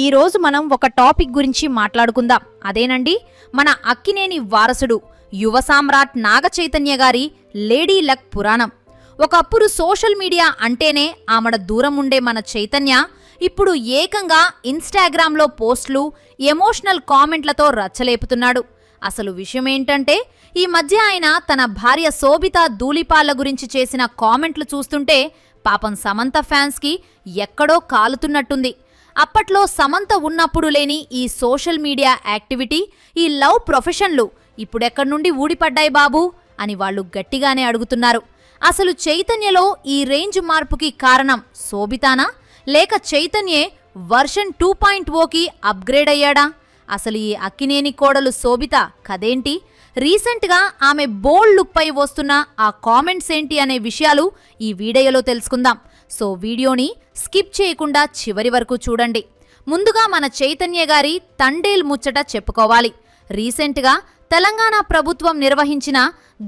ఈరోజు మనం ఒక టాపిక్ గురించి మాట్లాడుకుందాం. అదేనండి మన అక్కినేని వారసుడు యువ సామ్రాట్ నాగ చైతన్య గారి లేడీ లక్ పురాణం. ఒకప్పుడు సోషల్ మీడియా అంటేనే ఆమడ దూరం ఉండే మన చైతన్య ఇప్పుడు ఏకంగా ఇన్స్టాగ్రామ్లో పోస్టులు, ఎమోషనల్ కామెంట్లతో రచ్చలేపుతున్నాడు. అసలు విషయం ఏంటంటే ఈ మధ్య ఆయన తన భార్య శోభిత ధూళిపాళ్ల గురించి చేసిన కామెంట్లు చూస్తుంటే పాపం సమంత ఫ్యాన్స్కి ఎక్కడో కాలుతున్నట్టుంది. అప్పట్లో సమంత ఉన్నప్పుడు లేని ఈ సోషల్ మీడియా యాక్టివిటీ, ఈ లవ్ ప్రొఫెషన్లు ఇప్పుడెక్కడి నుండి ఊడిపడ్డాయి బాబూ అని వాళ్ళు గట్టిగానే అడుగుతున్నారు. అసలు చైతన్యలో ఈ రేంజ్ మార్పుకి కారణం శోభితానా, లేక చైతన్యే వర్షన్ 2.0కి అప్గ్రేడ్ అయ్యాడా? అసలు ఈ అక్కినేని కోడలు శోభిత కదేంటి? రీసెంట్గా ఆమె బోల్డ్ లుక్ పై వస్తున్న ఆ కామెంట్స్ ఏంటి అనే విషయాలు ఈ వీడియోలో తెలుసుకుందాం. సో వీడియోని స్కిప్ చేయకుండా చివరి వరకు చూడండి. ముందుగా మన చైతన్య గారి తండేల్ ముచ్చట చెప్పుకోవాలి. రీసెంట్గా తెలంగాణ ప్రభుత్వం నిర్వహించిన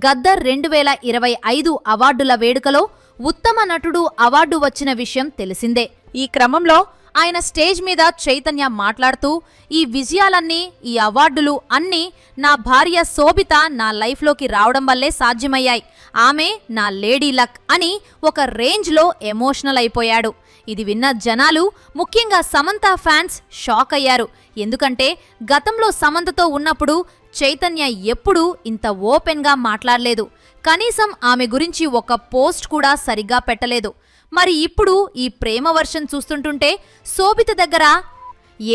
గద్దర్ 2025 అవార్డుల వేడుకలో ఉత్తమ నటుడు అవార్డు వచ్చిన విషయం తెలిసిందే. ఈ క్రమంలో ఆయన స్టేజ్ మీద చైతన్య మాట్లాడుతూ ఈ విజయాలన్నీ, ఈ అవార్డులు అన్నీ నా భార్య శోభిత నా లైఫ్లోకి రావడం వల్లే సాధ్యమయ్యాయి, ఆమె నా లేడీ లక్ అని ఒక రేంజ్లో ఎమోషనల్ అయిపోయాడు. ఇది విన్న జనాలు, ముఖ్యంగా సమంత ఫ్యాన్స్ షాక్ అయ్యారు. ఎందుకంటే గతంలో సమంతతో ఉన్నప్పుడు చైతన్య ఎప్పుడూ ఇంత ఓపెన్గా మాట్లాడలేదు. కనీసం ఆమె గురించి ఒక పోస్ట్ కూడా సరిగ్గా పెట్టలేదు. మరి ఇప్పుడు ఈ ప్రేమ వర్షన్ చూస్తుంటుంటే శోభిత దగ్గర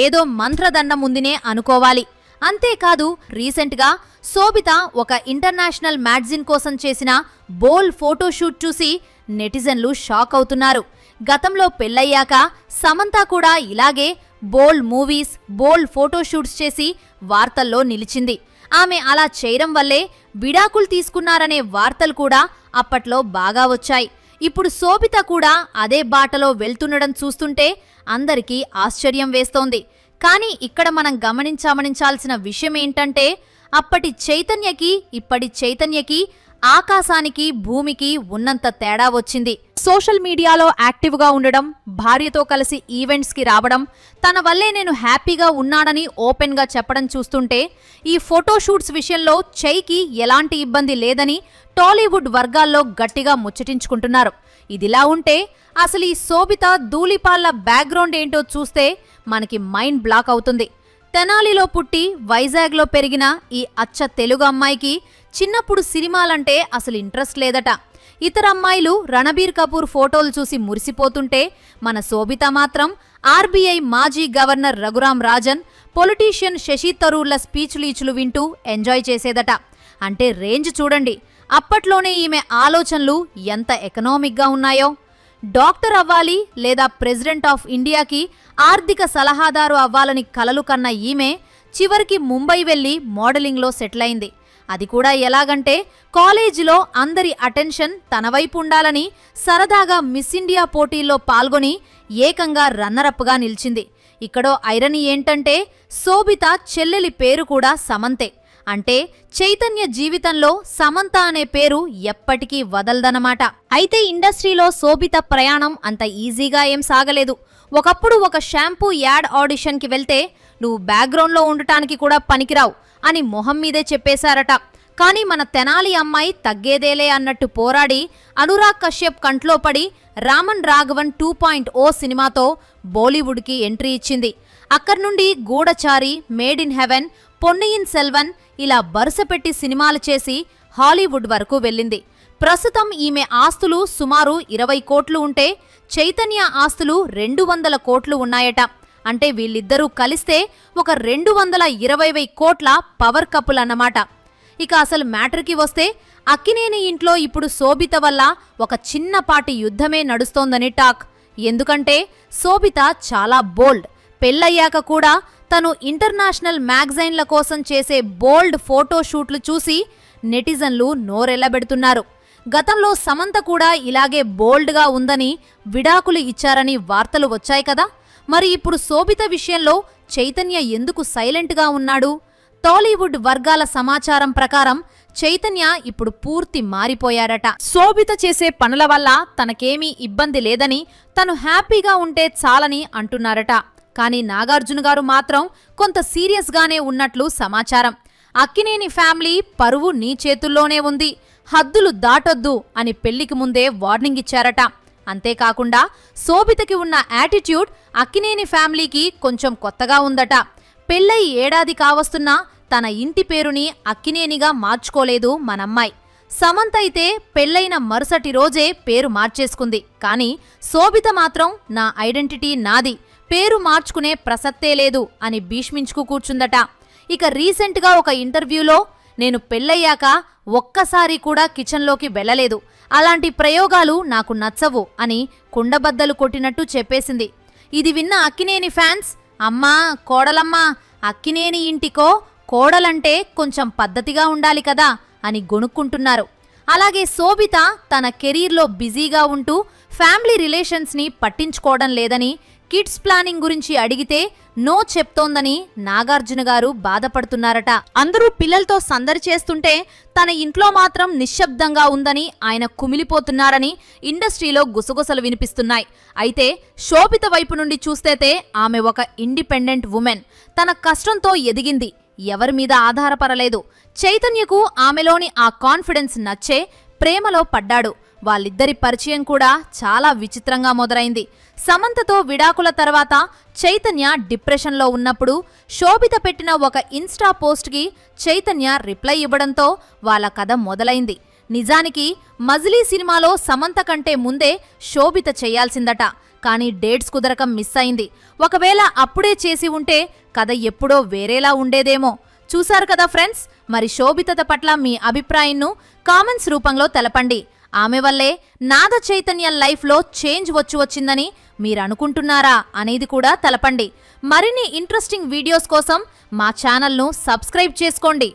ఏదో మంత్రదండం ఉందినే అనుకోవాలి. అంతేకాదు రీసెంట్గా శోభిత ఒక ఇంటర్నేషనల్ మ్యాగజిన్ కోసం చేసిన బోల్డ్ ఫోటోషూట్ చూసి నెటిజన్లు షాక్ అవుతున్నారు. గతంలో పెళ్ళయ్యాక సమంత కూడా ఇలాగే బోల్డ్ మూవీస్, బోల్డ్ ఫోటోషూట్స్ చేసి వార్తల్లో నిలిచింది. ఆమె అలా చేయడం వల్లే విడాకులు తీసుకున్నారనే వార్తలు కూడా అప్పట్లో బాగా వచ్చాయి. ఇప్పుడు శోభిత కూడా అదే బాటలో వెళ్తుండడం చూస్తుంటే అందరికీ ఆశ్చర్యం వేస్తోంది. కానీ ఇక్కడ మనం గమనించాల్సిన విషయం ఏంటంటే అప్పటి చైతన్యకి ఇప్పటి చైతన్యకి ఆకాశానికి భూమికి ఉన్నంత తేడా వచ్చింది. సోషల్ మీడియాలో యాక్టివ్గా ఉండడం, భార్యతో కలిసి ఈవెంట్స్కి రావడం, తన వల్లే నేను హ్యాపీగా ఉన్నానని ఓపెన్గా చెప్పడం చూస్తుంటే ఈ ఫోటోషూట్స్ విషయంలో చైకి ఎలాంటి ఇబ్బంది లేదని టాలీవుడ్ వర్గాల్లో గట్టిగా ముచ్చటించుకుంటున్నారు. ఇదిలా ఉంటే అసలు ఈ శోభిత ధూళిపాళ్ల బ్యాక్గ్రౌండ్ ఏంటో చూస్తే మనకి మైండ్ బ్లాక్ అవుతుంది. తెనాలిలో పుట్టి వైజాగ్లో పెరిగిన ఈ అచ్చ తెలుగు అమ్మాయికి చిన్నప్పుడు సినిమాలంటే అసలు ఇంట్రెస్ట్ లేదట. ఇతర అమ్మాయిలు రణబీర్ కపూర్ ఫోటోలు చూసి మురిసిపోతుంటే మన శోభిత మాత్రం ఆర్బీఐ మాజీ గవర్నర్ రఘురాం రాజన్, పొలిటీషియన్ శశి థరూర్ల స్పీచ్లీచులు వింటూ ఎంజాయ్ చేసేదట. అంటే రేంజ్ చూడండి. అప్పట్లోనే ఈమె ఆలోచనలు ఎంత ఎకనామిక్గా ఉన్నాయో. డాక్టర్ అవ్వాలి లేదా ప్రెసిడెంట్ ఆఫ్ ఇండియాకి ఆర్థిక సలహాదారు అవ్వాలని కలలు కన్న ఈమె చివరికి ముంబై వెళ్లి మోడలింగ్లో సెటిల్ అయింది. అది కూడా ఎలాగంటే కాలేజీలో అందరి అటెన్షన్ తన వైపు ఉండాలని సరదాగా మిస్ ఇండియా పోటీల్లో పాల్గొని ఏకంగా రన్నరప్గా నిలిచింది. ఇక్కడో ఐరనీ ఏంటంటే శోభిత చెల్లెలి పేరు కూడా సమంతే. అంటే చైతన్య జీవితంలో సమంత అనే పేరు ఎప్పటికీ వదలదనమాట. అయితే ఇండస్ట్రీలో శోభిత ప్రయాణం అంత ఈజీగా ఏం సాగలేదు. ఒకప్పుడు ఒక షాంపూ యాడ్ ఆడిషన్కి వెళ్తే నువ్వు బ్యాక్గ్రౌండ్లో ఉండటానికి కూడా పనికిరావు అని మొహం మీదే చెప్పేశారట. కానీ మన తెనాలి అమ్మాయి తగ్గేదేలే అన్నట్టు పోరాడి అనురాగ్ కశ్యప్ కంట్లో పడి రామన్ రాఘవన్ 2.0 సినిమాతో బాలీవుడ్కి ఎంట్రీ ఇచ్చింది. అక్కడి నుండి Goodachari, made in heaven, Ponniyin Selvan ఇలా వరుసపెట్టి సినిమాలు చేసి హాలీవుడ్ వరకు వెళ్ళింది. ప్రస్తుతం ఈమె ఆస్తులు సుమారు 20 కోట్లు ఉంటే చైతన్య ఆస్తులు 200 కోట్లు ఉన్నాయట. అంటే వీళ్ళిద్దరూ కలిస్తే ఒక 220 కోట్ల పవర్ కపుల్ అన్నమాట. ఇక అసలు మ్యాటర్కి వస్తే అక్కినేని ఇంట్లో ఇప్పుడు శోభిత వల్ల ఒక చిన్నపాటి యుద్ధమే నడుస్తోందని టాక్. ఎందుకంటే శోభిత చాలా బోల్డ్. పెళ్ళయ్యాక కూడా తను ఇంటర్నేషనల్ మ్యాగజైన్ల కోసం చేసే బోల్డ్ ఫోటోషూట్లు చూసి నెటిజన్లు నోరెళ్లబెడుతున్నారు. గతంలో సమంత కూడా ఇలాగే బోల్డ్గా ఉందని విడాకులు ఇచ్చారని వార్తలు వచ్చాయి కదా. మరి ఇప్పుడు శోభిత విషయంలో చైతన్య ఎందుకు సైలెంట్గా ఉన్నాడు? టాలీవుడ్ వర్గాల సమాచారం ప్రకారం చైతన్య ఇప్పుడు పూర్తి మారిపోయారట. శోభిత చేసే పనుల వల్ల తనకేమీ ఇబ్బంది లేదని, తను హ్యాపీగా ఉంటే చాలని అంటున్నారట. కానీ నాగార్జున గారు మాత్రం కొంత సీరియస్గానే ఉన్నట్లు సమాచారం. అక్కినేని ఫ్యామిలీ పరువు నీ చేతుల్లోనే ఉంది, హద్దులు దాటొద్దు అని పెళ్లికి ముందే వార్నింగ్ ఇచ్చారట. అంతేకాకుండా శోభితకి ఉన్న యాటిట్యూడ్ అక్కినేని ఫ్యామిలీకి కొంచెం కొత్తగా ఉందట. పెళ్ళై ఏడాది కావస్తున్నా తన ఇంటి పేరుని అక్కినేనిగా మార్చుకోలేదు మనమ్మాయి. సమంత అయితే పెళ్లైన మరుసటి రోజే పేరు మార్చేసుకుంది. కానీ శోభిత మాత్రం నా ఐడెంటిటీ నాది, పేరు మార్చుకునే ప్రసక్తే లేదు అని భీష్మించుకు కూర్చుందట. ఇక రీసెంట్గా ఒక ఇంటర్వ్యూలో నేను పెళ్ళయ్యాక ఒక్కసారి కూడా కిచెన్లోకి వెళ్ళలేదు, అలాంటి ప్రయోగాలు నాకు నచ్చవు అని కుండబద్దలు కొట్టినట్టు చెప్పేసింది. ఇది విన్న అక్కినేని ఫ్యాన్స్, అమ్మా కోడలమ్మా, అక్కినేని ఇంటికో కోడలంటే కొంచెం పద్ధతిగా ఉండాలి కదా అని గొణుక్కుంటున్నారు. అలాగే శోభిత తన కెరీర్లో బిజీగా ఉంటూ ఫ్యామిలీ రిలేషన్స్ని పట్టించుకోవడం లేదని, కిడ్స్ ప్లానింగ్ గురించి అడిగితే నో చెప్తోందని నాగార్జున గారు బాధపడుతున్నారట. అందరూ పిల్లలతో సందడి చేస్తుంటే తన ఇంట్లో మాత్రం నిశ్శబ్దంగా ఉందని ఆయన కుమిలిపోతున్నారని ఇండస్ట్రీలో గుసగుసలు వినిపిస్తున్నాయి. అయితే శోభిత వైపు నుండి చూస్తేతే ఆమె ఒక ఇండిపెండెంట్ ఉమెన్, తన కష్టంతో ఎదిగింది, ఎవరి మీద ఆధారపడలేదు. చైతన్యకు ఆమెలోని ఆ కాన్ఫిడెన్స్ నచ్చే ప్రేమలో పడ్డాడు. వాళ్ళిద్దరి పరిచయం కూడా చాలా విచిత్రంగా మొదలైంది. సమంతతో విడాకుల తర్వాత చైతన్య డిప్రెషన్లో ఉన్నప్పుడు శోభిత పెట్టిన ఒక ఇన్స్టా పోస్ట్కి చైతన్య రిప్లై ఇవ్వడంతో వాళ్ళ కథ మొదలైంది. నిజానికి మజిలీ సినిమాలో సమంత కంటే ముందే శోభిత చేయాల్సిందట. కానీ డేట్స్ కుదరక మిస్ అయింది. ఒకవేళ అప్పుడే చేసి ఉంటే కథ ఎప్పుడో వేరేలా ఉండేదేమో. చూశారు కదా ఫ్రెండ్స్, మరి శోభిత పట్ల మీ అభిప్రాయంను కామెంట్స్ రూపంలో తెలపండి. ఆమె వల్లే నాగ చైతన్య లైఫ్లో చేంజ్ వచ్చిందని మీరు అనుకుంటున్నారా అనేది కూడా తెలపండి. మరిన్ని ఇంట్రెస్టింగ్ వీడియోస్ కోసం మా ఛానల్ను సబ్స్క్రైబ్ చేసుకోండి.